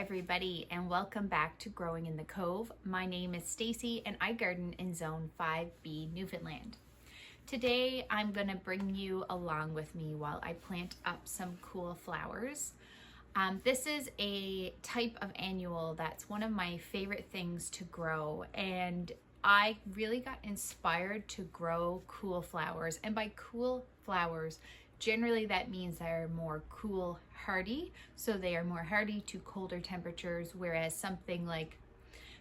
everybody, and welcome back to Growing in the Cove. My name is Stacy and I garden in Zone 5B, Newfoundland. Today I'm going to bring you along with me while I plant up some cool flowers. This is a type of annual that's one of my favorite things to grow, and I really got inspired to grow cool flowers. And by cool flowers, generally that means they're more cool hardy, so they are more hardy to colder temperatures, whereas something like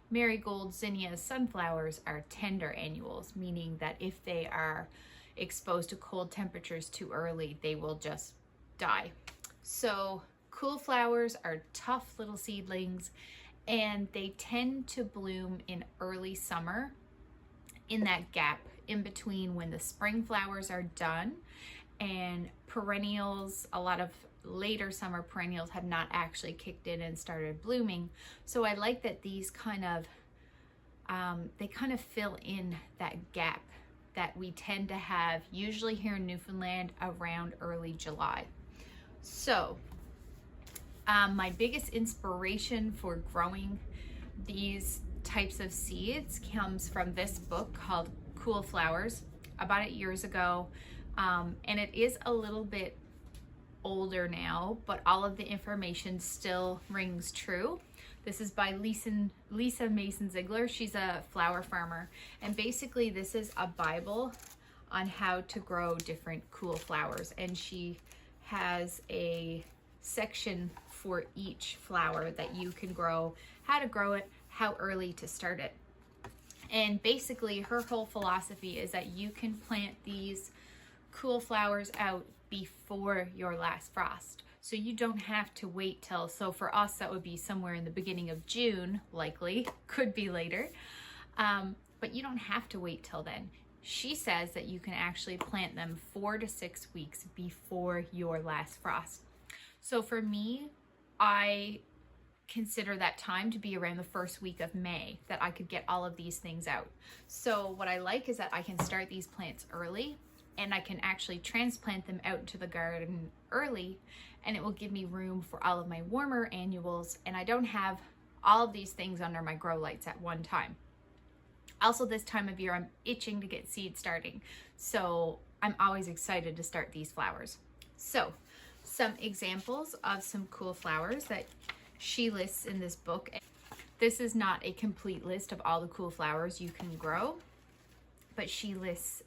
marigold, zinnias, sunflowers are tender annuals, meaning that if they are exposed to cold temperatures too early, they will just die. So cool flowers are tough little seedlings, and they tend to bloom in early summer, in that gap in between when the spring flowers are done and perennials. A lot of later summer perennials have not actually kicked in and started blooming. So I like that these kind of fill in that gap that we tend to have usually here in Newfoundland around early July. So my biggest inspiration for growing these types of seeds comes from this book called Cool Flowers. I bought it years ago. And it is a little bit older now, but all of the information still rings true. This is by Lisa Mason Ziegler. She's a flower farmer, and basically this is a Bible on how to grow different cool flowers, and she has a section for each flower that you can grow, how to grow it, how early to start it. And basically her whole philosophy is that you can plant these cool flowers out before your last frost. So you don't have to wait till, so for us that would be somewhere in the beginning of June, likely, could be later. But you don't have to wait till then. She says that you can actually plant them 4 to 6 weeks before your last frost. So for me, I consider that time to be around the first week of May that I could get all of these things out. So what I like is that I can start these plants early, and I can actually transplant them out into the garden early, and it will give me room for all of my warmer annuals, and I don't have all of these things under my grow lights at one time. Also, this time of year I'm itching to get seed starting, so I'm always excited to start these flowers. So some examples of some cool flowers that she lists in this book. This is not a complete list of all the cool flowers you can grow, but she lists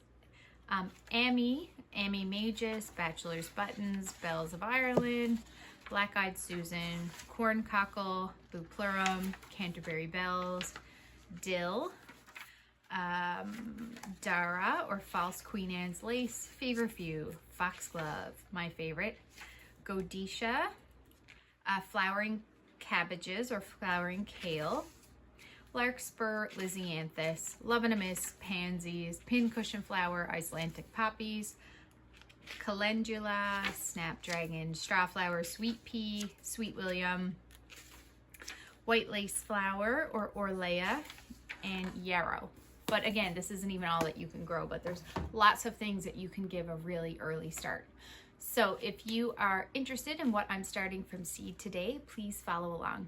Ammi Magus, Bachelor's Buttons, Bells of Ireland, Black-Eyed Susan, Corncockle, Bupleurum, Canterbury Bells, Dill, Dara or False Queen Anne's Lace, Feverfew, Foxglove, my favorite, Godetia, Flowering Cabbages or Flowering Kale, Larkspur, Lisianthus, Love and a Miss, Pansies, Pincushion Flower, Icelandic Poppies, Calendula, Snapdragon, Strawflower, Sweet Pea, Sweet William, White Lace Flower or Orlea, and Yarrow. But again, this isn't even all that you can grow, but there's lots of things that you can give a really early start. So if you are interested in what I'm starting from seed today, please follow along.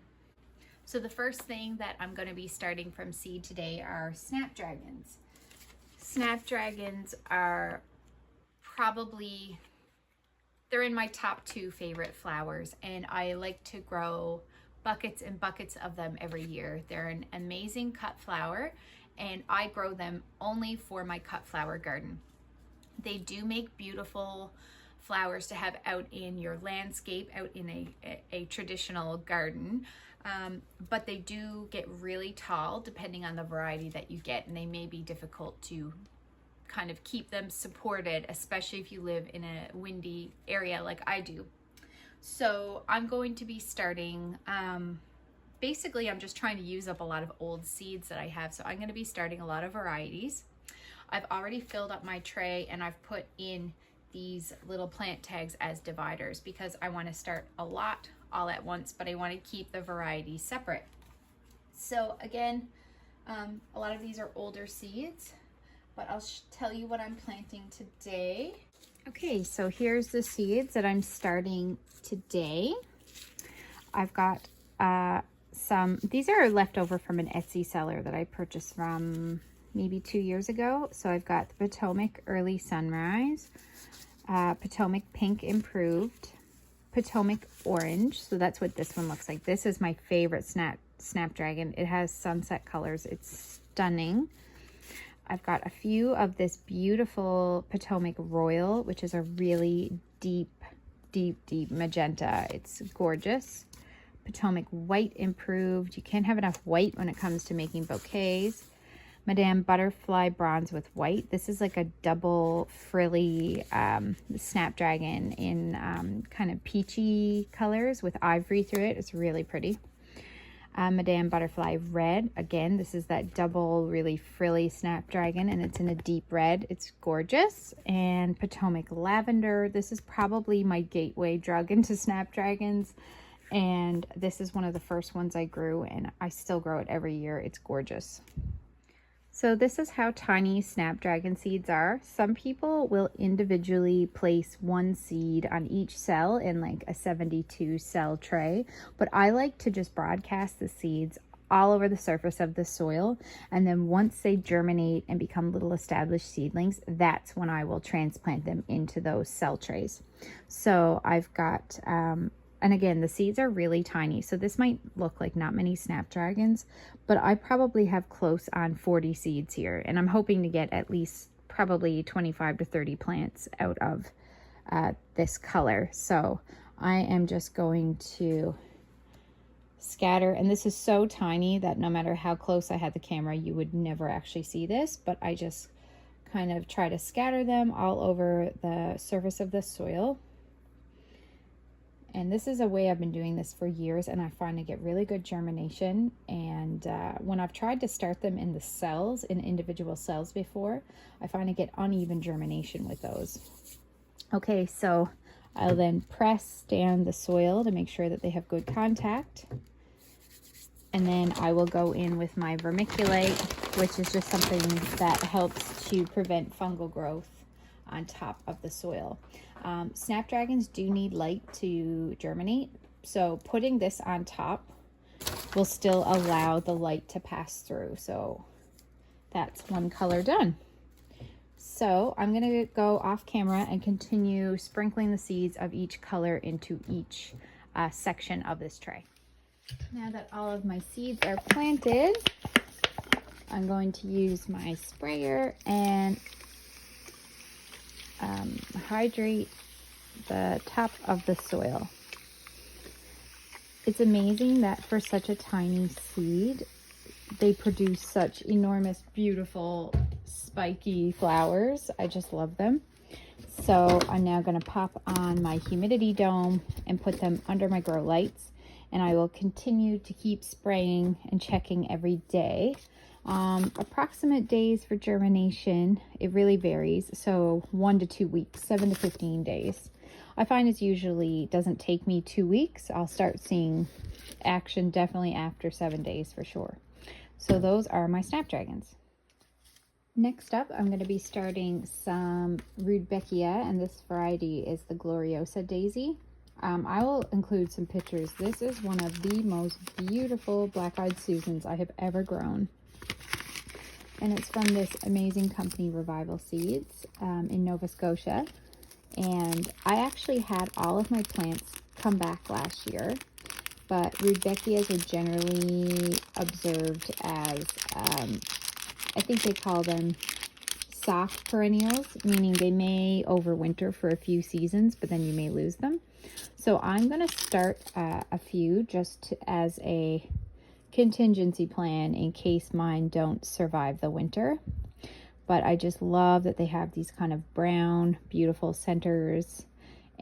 So the first thing that I'm going to be starting from seed today are Snapdragons. Snapdragons are probably, they're in my top 2 favorite flowers, and I like to grow buckets and buckets of them every year. They're an amazing cut flower, and I grow them only for my cut flower garden. They do make beautiful flowers to have out in your landscape, out in a traditional garden. But they do get really tall depending on the variety that you get, and they may be difficult to kind of keep them supported, especially if you live in a windy area like I do. So I'm going to be starting, basically I'm just trying to use up a lot of old seeds that I have, so I'm going to be starting a lot of varieties. I've already filled up my tray, and I've put in these little plant tags as dividers because I want to start a lot all at once, but I want to keep the varieties separate. So again, a lot of these are older seeds, but I'll tell you what I'm planting today. Okay, so here's the seeds that I'm starting today. I've got these are left over from an Etsy seller that I purchased from maybe 2 years ago. So I've got the Potomac Early Sunrise, Potomac Pink Improved, Potomac Orange. So that's what this one looks like. This is my favorite Snapdragon. It has sunset colors. It's stunning. I've got a few of this beautiful Potomac Royal, which is a really deep magenta. It's gorgeous. Potomac White Improved. You can't have enough white when it comes to making bouquets. Madame Butterfly Bronze with White. This is like a double frilly Snapdragon in kind of peachy colors with ivory through it. It's really pretty. Madame Butterfly Red. Again, this is that double really frilly Snapdragon, and it's in a deep red. It's gorgeous. And Potomac Lavender. This is probably my gateway drug into Snapdragons, and this is one of the first ones I grew, and I still grow it every year. It's gorgeous. So this is how tiny Snapdragon seeds are. Some people will individually place one seed on each cell in like a 72 cell tray, but I like to just broadcast the seeds all over the surface of the soil, and then once they germinate and become little established seedlings, that's when I will transplant them into those cell trays. So I've got and again, the seeds are really tiny, so this might look like not many Snapdragons, but I probably have close on 40 seeds here, and I'm hoping to get at least probably 25 to 30 plants out of this color. So I am just going to scatter, and this is so tiny that no matter how close I had the camera, you would never actually see this, but I just kind of try to scatter them all over the surface of the soil. And this is a way I've been doing this for years, and I find I get really good germination. And when I've tried to start them in the cells, in individual cells before, I find I get uneven germination with those. Okay, so I'll then press down the soil to make sure that they have good contact. And then I will go in with my vermiculite, which is just something that helps to prevent fungal growth on top of the soil. Snapdragons do need light to germinate, so putting this on top will still allow the light to pass through. So that's one color done. So I'm going to go off camera and continue sprinkling the seeds of each color into each section of this tray. Now that all of my seeds are planted, I'm going to use my sprayer and hydrate the top of the soil. It's amazing that for such a tiny seed, they produce such enormous, beautiful, spiky flowers. I just love them. So I'm now going to pop on my humidity dome and put them under my grow lights, and I will continue to keep spraying and checking every day. Approximate days for germination, it really varies. So 1 to 2 weeks, 7 to 15 days. I find it usually doesn't take me 2 weeks. I'll start seeing action definitely after 7 days for sure. So those are my Snapdragons. Next up, I'm going to be starting some Rudbeckia, and this variety is the Gloriosa Daisy. I will include some pictures. This is one of the most beautiful black-eyed Susans I have ever grown. And it's from this amazing company, Revival Seeds, in Nova Scotia. And I actually had all of my plants come back last year, but Rudbeckias are generally observed as, I think they call them soft perennials, meaning they may overwinter for a few seasons, but then you may lose them. So I'm going to start a few just as a contingency plan in case mine don't survive the winter. But I just love that they have these kind of brown, beautiful centers,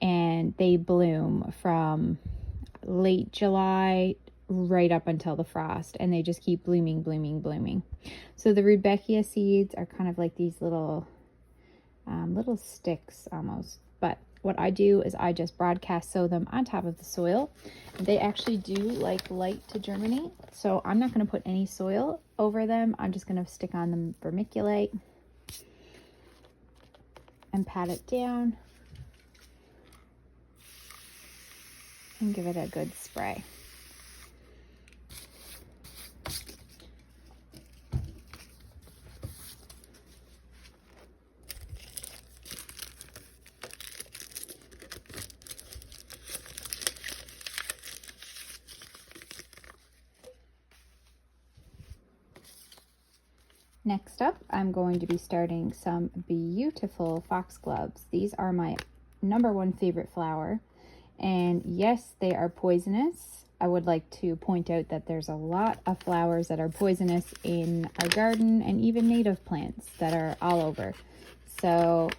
and they bloom from late July right up until the frost, and they just keep blooming, blooming, blooming. So the Rudbeckia seeds are kind of like these little sticks almost, but what I do is I just broadcast sow them on top of the soil. They actually do like light to germinate, so I'm not going to put any soil over them. I'm just going to stick on the vermiculite and pat it down and give it a good spray. Next up, I'm going to be starting some beautiful foxgloves. These are my #1 favorite flower. And yes, they are poisonous. I would like to point out that there's a lot of flowers that are poisonous in our garden and even native plants that are all over. So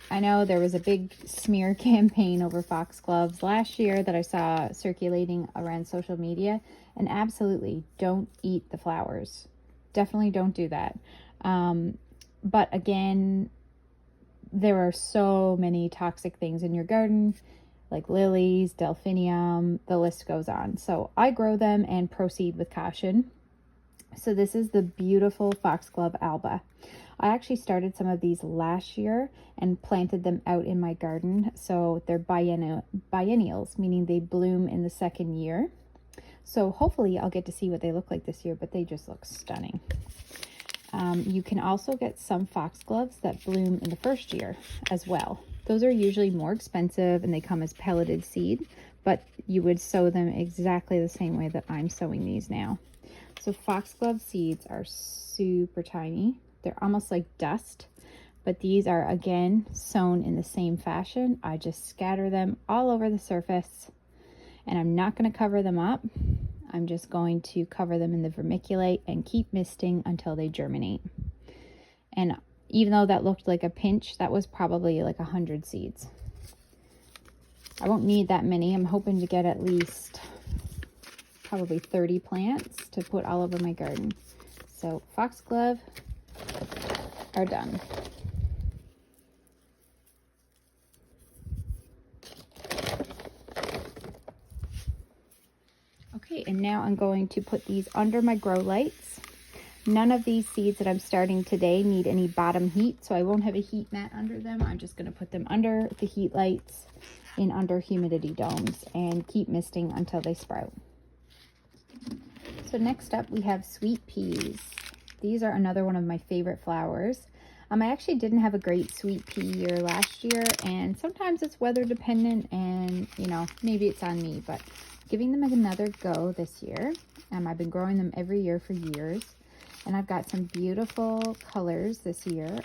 I know there was a big smear campaign over foxgloves last year that I saw circulating around social media, and absolutely don't eat the flowers. Definitely don't do that. But again, there are so many toxic things in your garden, like lilies, delphinium, the list goes on. So I grow them and proceed with caution. So this is the beautiful Foxglove Alba. I actually started some of these last year and planted them out in my garden. So they're biennials, meaning they bloom in the second year. So hopefully I'll get to see what they look like this year, but they just look stunning. You can also get some foxgloves that bloom in the first year as well. Those are usually more expensive and they come as pelleted seed, but you would sow them exactly the same way that I'm sowing these now. So foxglove seeds are super tiny. They're almost like dust, but these are again sown in the same fashion. I just scatter them all over the surface, and I'm not going to cover them up. I'm just going to cover them in the vermiculite and keep misting until they germinate. And even though that looked like a pinch, that was probably like 100 seeds. I won't need that many. I'm hoping to get at least probably 30 plants to put all over my garden. So foxglove are done. Okay, and now I'm going to put these under my grow lights. None of these seeds that I'm starting today need any bottom heat, so I won't have a heat mat under them. I'm just going to put them under the heat lights in under humidity domes and keep misting until they sprout. So next up we have sweet peas. These are another one of my favorite flowers. I actually didn't have a great sweet pea year last year, and sometimes it's weather dependent and, you know, maybe it's on me, but giving them another go this year. I've been growing them every year for years. And I've got some beautiful colors this year.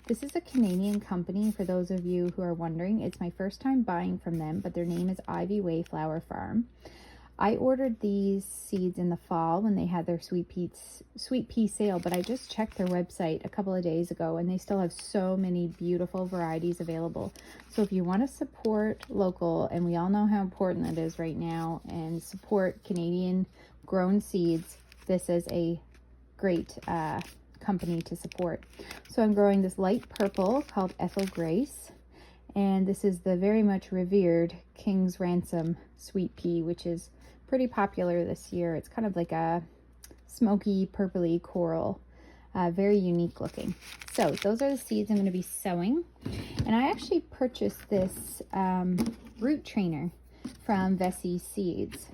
This is a Canadian company, for those of you who are wondering. It's my first time buying from them, but their name is Ivy Way Flower Farm. I ordered these seeds in the fall when they had their sweet pea sale, but I just checked their website a couple of days ago and they still have so many beautiful varieties available. So if you want to support local, and we all know how important that is right now, and support Canadian grown seeds, this is a great company to support. So I'm growing this light purple called Ethel Grace, and this is the very much revered King's Ransom sweet pea, which is pretty popular this year. It's kind of like a smoky purpley coral, very unique looking. So those are the seeds I'm going to be sowing, and I actually purchased this root trainer from Vessi Seeds.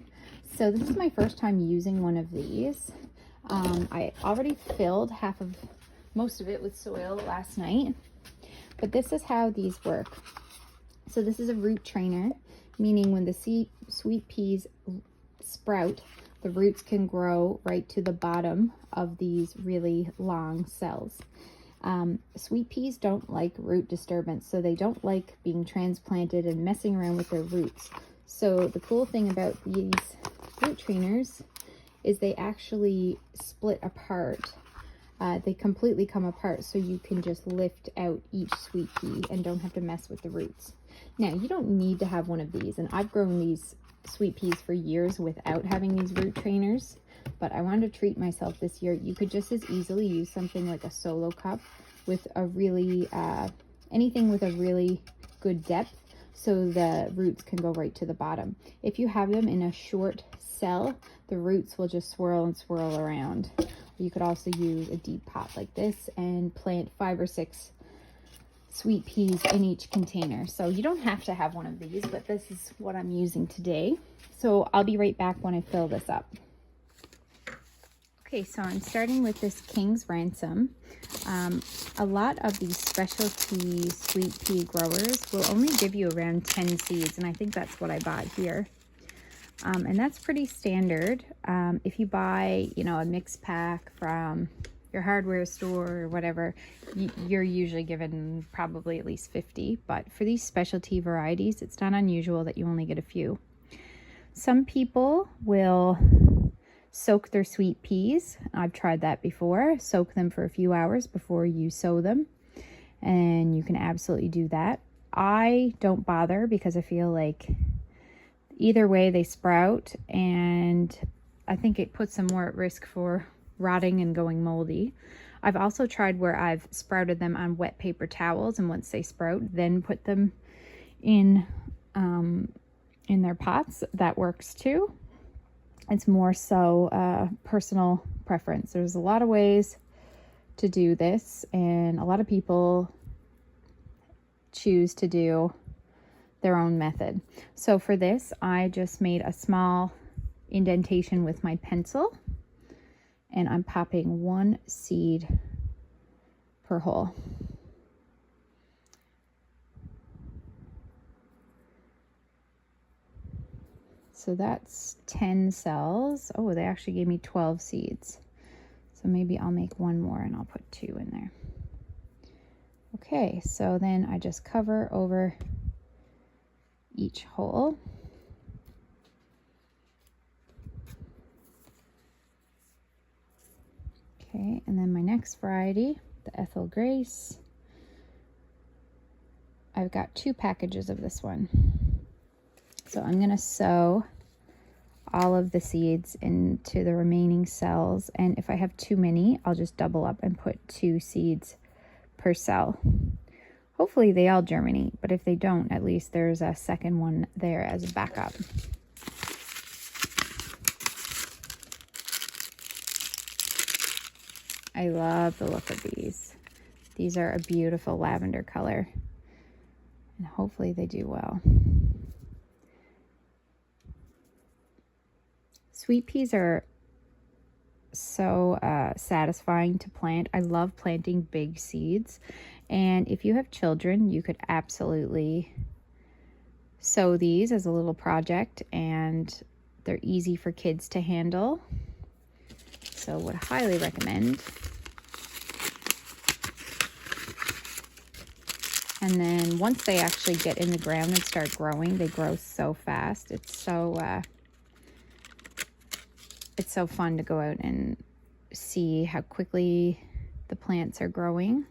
So this is my first time using one of these. I already filled most of it with soil last night, but this is how these work. So this is a root trainer, meaning when the sweet peas sprout, the roots can grow right to the bottom of these really long cells. Sweet peas don't like root disturbance, so they don't like being transplanted and messing around with their roots. So the cool thing about these root trainers is they actually split apart. They completely come apart, so you can just lift out each sweet pea and don't have to mess with the roots. Now, you don't need to have one of these, and I've grown these sweet peas for years without having these root trainers, but I wanted to treat myself this year. You could just as easily use something like a solo cup with a really, anything with a really good depth, so the roots can go right to the bottom. If you have them in a short cell, the roots will just swirl and swirl around. You could also use a deep pot like this and plant 5 or 6 sweet peas in each container. So you don't have to have one of these, but this is what I'm using today. So I'll be right back when I fill this up. Okay, so I'm starting with this King's Ransom. A lot of these specialty sweet pea growers will only give you around 10 seeds, and I think that's what I bought here. And that's pretty standard. If you buy, a mixed pack from your hardware store or whatever, you're usually given probably at least 50. But for these specialty varieties, it's not unusual that you only get a few. Some people will soak their sweet peas. I've tried that before. Soak them for a few hours before you sow them, and you can absolutely do that. I don't bother because I feel like either way they sprout, and I think it puts them more at risk for rotting and going moldy. I've also tried where I've sprouted them on wet paper towels, and once they sprout, then put them in their pots. That works too. It's more so personal preference. There's a lot of ways to do this, and a lot of people choose to do their own method. So for this, I just made a small indentation with my pencil, and I'm popping 1 seed per hole. So that's 10 cells. Oh, they actually gave me 12 seeds. So maybe I'll make 1 more and I'll put 2 in there. Okay, so then I just cover over each hole. Okay, and then my next variety, the Ethel Grace. I've got 2 packages of this one. So I'm gonna sow all of the seeds into the remaining cells, and if I have too many, I'll just double up and put 2 seeds per cell. Hopefully they all germinate, but if they don't, at least there's a second one there as a backup. I love the look of these. These are a beautiful lavender color, and hopefully they do well. Sweet peas are so satisfying to plant. I love planting big seeds, and if you have children, you could absolutely sow these as a little project, and they're easy for kids to handle. So would highly recommend. And then once they actually get in the ground and start growing, they grow so fast. It's so fun to go out and see how quickly the plants are growing.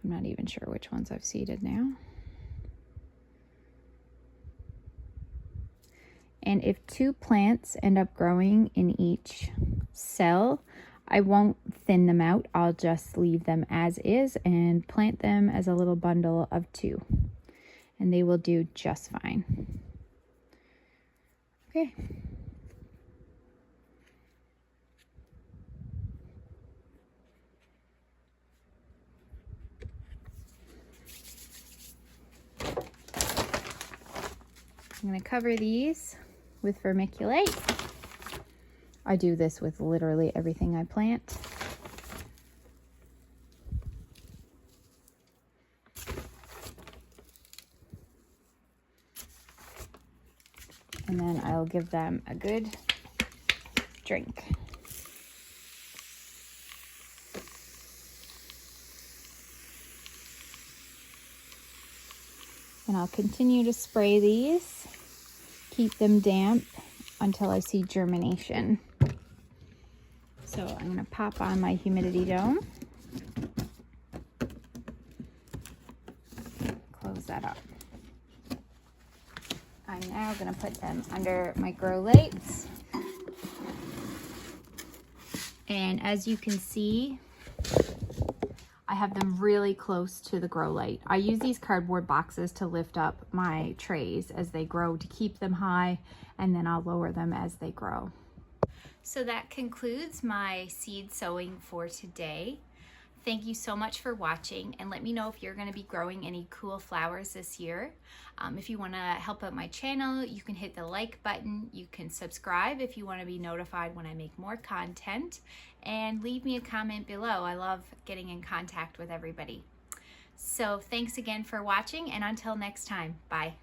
I'm not even sure which ones I've seeded now. And if 2 plants end up growing in each cell, I won't thin them out. I'll just leave them as is and plant them as a little bundle of 2. And they will do just fine. Okay. I'm going to cover these with vermiculite. I do this with literally everything I plant. And then I'll give them a good drink. And I'll continue to spray these, keep them damp until I see germination. So I'm going to pop on my humidity dome. Close that up. I'm now going to put them under my grow lights. And as you can see, I have them really close to the grow light. I use these cardboard boxes to lift up my trays as they grow to keep them high, and then I'll lower them as they grow. So that concludes my seed sowing for today. Thank you so much for watching, and let me know if you're going to be growing any cool flowers this year. If you want to help out my channel, you can hit the like button. You can subscribe if you want to be notified when I make more content, and leave me a comment below. I love getting in contact with everybody. So thanks again for watching, and until next time, bye.